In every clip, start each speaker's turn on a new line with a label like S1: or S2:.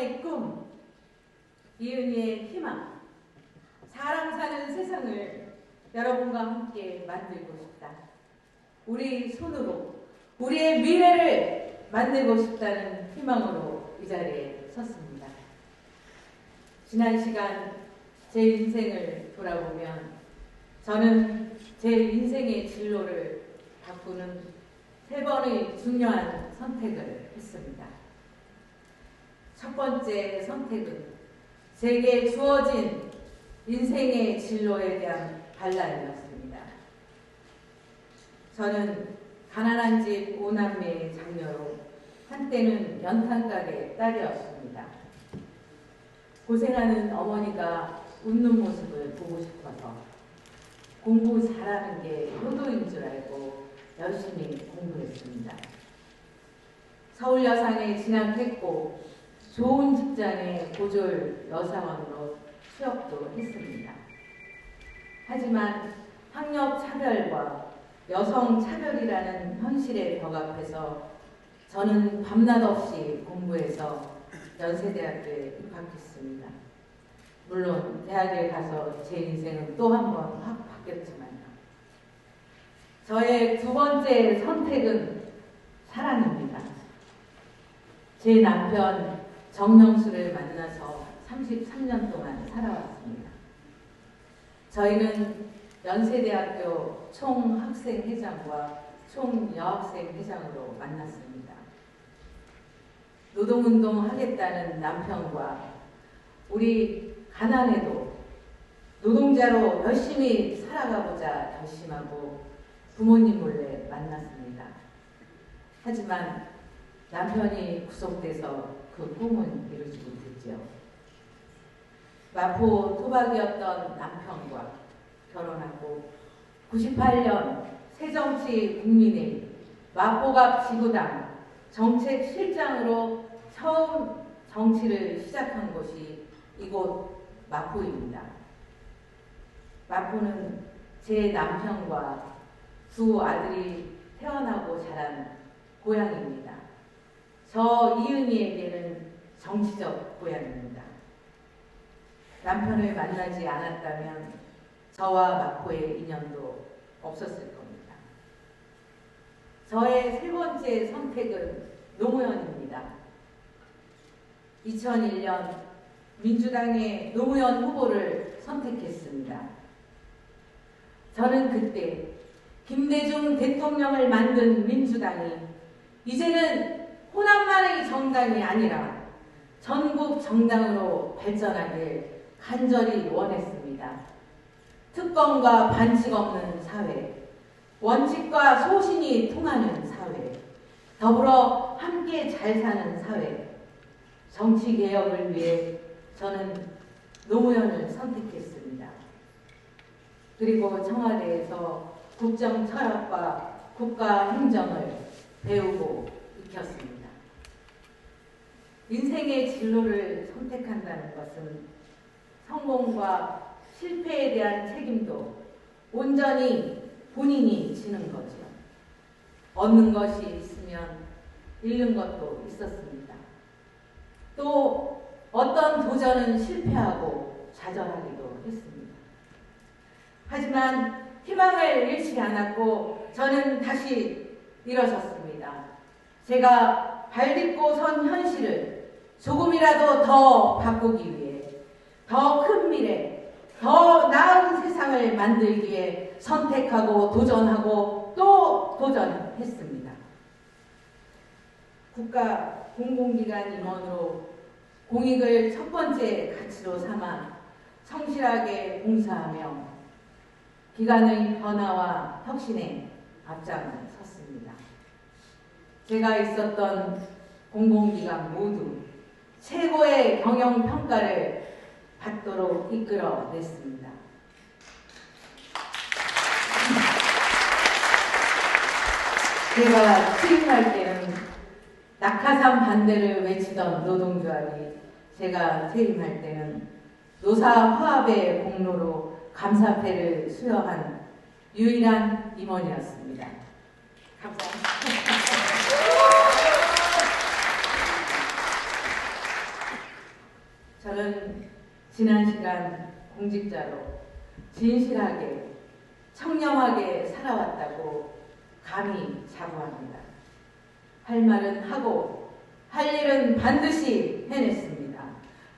S1: 이번의 꿈, 이은희의 희망, 사람 사는 세상을 여러분과 함께 만들고 싶다. 우리 손으로 우리의 미래를 만들고 싶다는 희망으로 이 자리에 섰습니다. 지난 시간 제 인생을 돌아보면 저는 제 인생의 진로를 바꾸는 3번의 중요한 선택을 했습니다. 첫 번째 선택은 제게 주어진 인생의 진로에 대한 반란이었습니다. 저는 가난한 집 5남매의 장녀로 한때는 연탄가게 딸이었습니다. 고생하는 어머니가 웃는 모습을 보고 싶어서 공부 잘하는 게 효도인 줄 알고 열심히 공부했습니다. 서울 여상에 진학했고 좋은 직장의 고졸 여사원으로 취업도 했습니다. 하지만 학력 차별과 여성 차별이라는 현실에 벽앞에서 저는 밤낮 없이 공부해서 연세대학교에 입학했습니다. 물론 대학에 가서 제 인생은 또 한 번 확 바뀌었지만요. 저의 두 번째 선택은 사랑입니다. 제 남편 정명수를 만나서 33년 동안 살아왔습니다. 저희는 연세대학교 총학생회장과 총여학생회장으로 만났습니다. 노동운동 하겠다는 남편과 우리 가난해도 노동자로 열심히 살아가보자 결심하고 부모님 몰래 만났습니다. 하지만 남편이 구속돼서 그 꿈은 이루지 못했죠. 마포 토박이었던 남편과 결혼하고 98년 새정치국민회의 마포갑 지구당 정책실장으로 처음 정치를 시작한 곳이 이곳 마포입니다. 마포는 제 남편과 두 아들이 태어나고 자란 고향입니다. 저 이은희에게는 정치적 고향입니다. 남편을 만나지 않았다면 저와 마포의 인연도 없었을 겁니다. 저의 세 번째 선택은 노무현입니다. 2001년 민주당의 노무현 후보를 선택했습니다. 저는 그때 김대중 대통령을 만든 민주당이 이제는 호남만의 정당이 아니라 전국 정당으로 발전하길 간절히 원했습니다. 특권과 반칙 없는 사회, 원칙과 소신이 통하는 사회, 더불어 함께 잘 사는 사회, 정치개혁을 위해 저는 노무현을 선택했습니다. 그리고 청와대에서 국정철학과 국가행정을 배우고 익혔습니다. 인생의 진로를 선택한다는 것은 성공과 실패에 대한 책임도 온전히 본인이 지는 거죠. 얻는 것이 있으면 잃는 것도 있었습니다. 또 어떤 도전은 실패하고 좌절하기도 했습니다. 하지만 희망을 잃지 않았고 저는 다시 일어섰습니다. 제가 발딛고 선 현실을 조금이라도 더 바꾸기 위해 더 큰 미래, 더 나은 세상을 만들기에 선택하고 도전하고 또 도전했습니다. 국가 공공기관 임원으로 공익을 첫 번째 가치로 삼아 성실하게 봉사하며 기관의 변화와 혁신에 앞장을 섰습니다. 제가 있었던 공공기관 모두 최고의 경영평가를 받도록 이끌어냈습니다. 제가 취임할 때는 낙하산 반대를 외치던 노동조합이 제가 퇴임할 때는 노사화합의 공로로 감사패를 수여한 유일한 임원이었습니다. 감사합니다. 지난 시간 공직자로 진실하게 청렴하게 살아왔다고 감히 자부합니다. 할 말은 하고 할 일은 반드시 해냈습니다.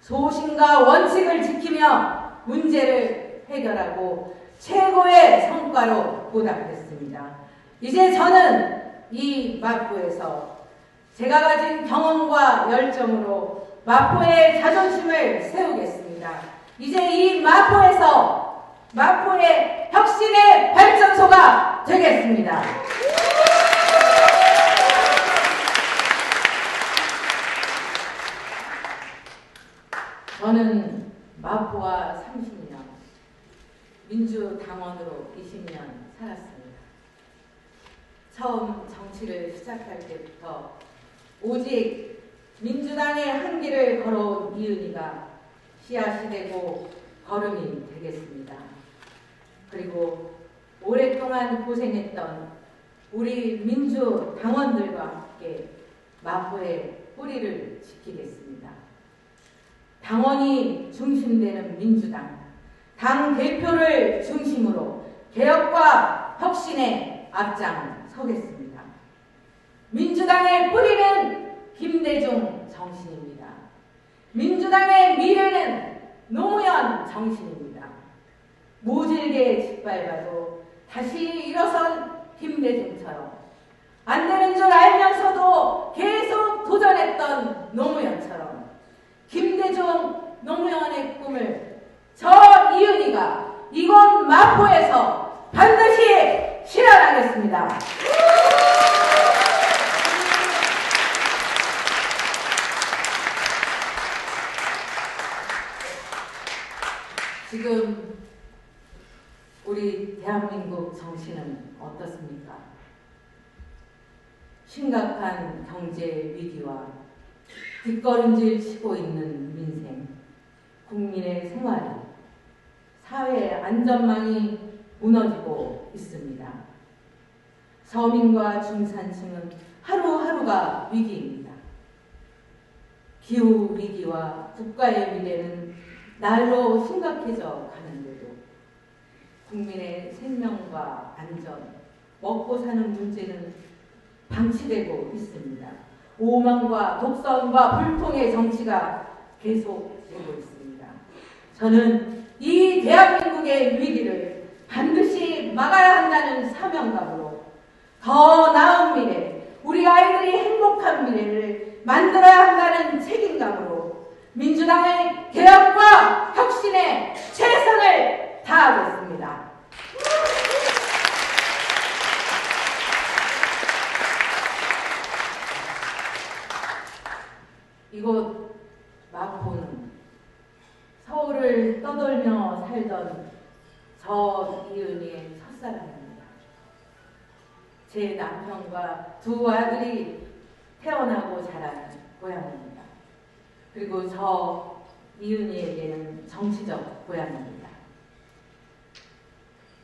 S1: 소신과 원칙을 지키며 문제를 해결하고 최고의 성과로 보답했습니다. 이제 저는 이 마포에서 제가 가진 경험과 열정으로 마포의 자존심을 세우겠습니다. 이제 이 마포에서 마포의 혁신의 발전소가 되겠습니다. 저는 마포와 30년, 민주당원으로 20년 살았습니다. 처음 정치를 시작할 때부터 오직 민주당의 한 길을 걸어온 이은희가 씨앗이 되고 걸음이 되겠습니다. 그리고 오랫동안 고생했던 우리 민주당원들과 함께 마포의 뿌리를 지키겠습니다. 당원이 중심되는 민주당, 당 대표를 중심으로 개혁과 혁신에 앞장서겠습니다. 민주당의 뿌리는 김대중 정신입니다. 민주당의 미래는 노무현 정신입니다. 모질게 짓밟아도 다시 일어선 김대중처럼, 안 되는 줄 알면서도 계속 도전했던 노무현처럼 김대중 노무현의 꿈을 저 이은희가 이곳 마포에서 반드시 실현하겠습니다. 지금 우리 대한민국 정신은 어떻습니까? 심각한 경제 위기와 뒷걸음질 치고 있는 민생, 국민의 생활이, 사회의 안전망이 무너지고 있습니다. 서민과 중산층은 하루하루가 위기입니다. 기후 위기와 국가의 미래는 날로 심각해져 가는데도 국민의 생명과 안전, 먹고 사는 문제는 방치되고 있습니다. 오만과 독선과 불통의 정치가 계속되고 있습니다. 저는 이 대한민국의 위기를 반드시 막아야 한다는 사명감으로 더 나은 미래, 우리 아이들이 행복한 미래를 만들어야 한다는 책임감으로 민주당의 개혁과 혁신에 최선을 다하겠습니다. 이곳 마포는 서울을 떠돌며 살던 저 이은희의 첫사랑입니다. 제 남편과 두 아들이 태어나고 자란 고향입니다. 그리고 저 이은희에게는 정치적 고향입니다.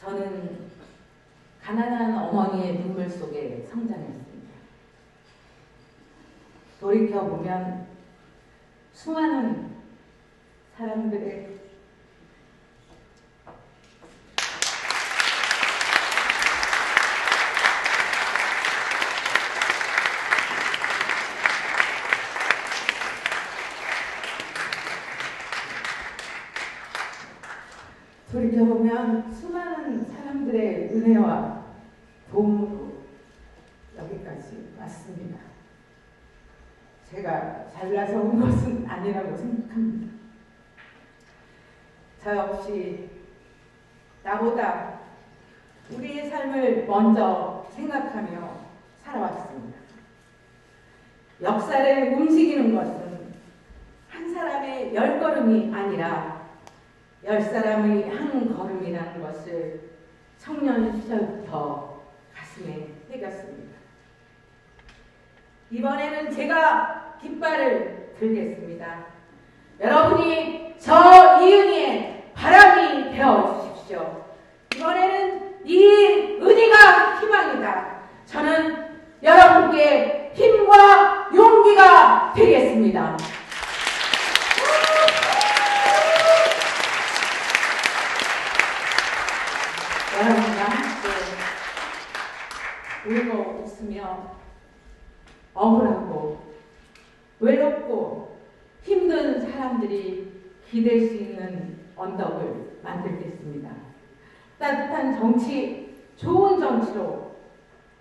S1: 저는 가난한 어머니의 눈물 속에 성장했습니다. 돌이켜보면 수많은 사람들의 은혜와 도움으로 여기까지 왔습니다. 제가 잘나서 온 것은 아니라고 생각합니다. 저 역시 나보다 우리의 삶을 먼저 생각하며 살아왔습니다. 역사를 움직이는 것은 한 사람의 10걸음이 아니라 10사람의 한 걸음이라는 것을 청년 시절부터 가슴에 새겼습니다. 이번에는 제가 깃발을 들겠습니다. 여러분이 저 이은희의 바람이 되어주십시오. 이번에는 이 은희가 희망이다. 저는 여러분께 힘과 용기가 되겠습니다. 울고 웃으며 억울하고 외롭고 힘든 사람들이 기댈 수 있는 언덕을 만들겠습니다. 따뜻한 정치, 좋은 정치로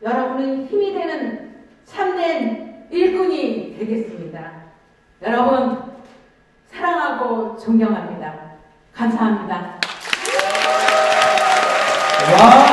S1: 여러분의 힘이 되는 참된 일꾼이 되겠습니다. 여러분 사랑하고 존경합니다. 감사합니다.
S2: 와.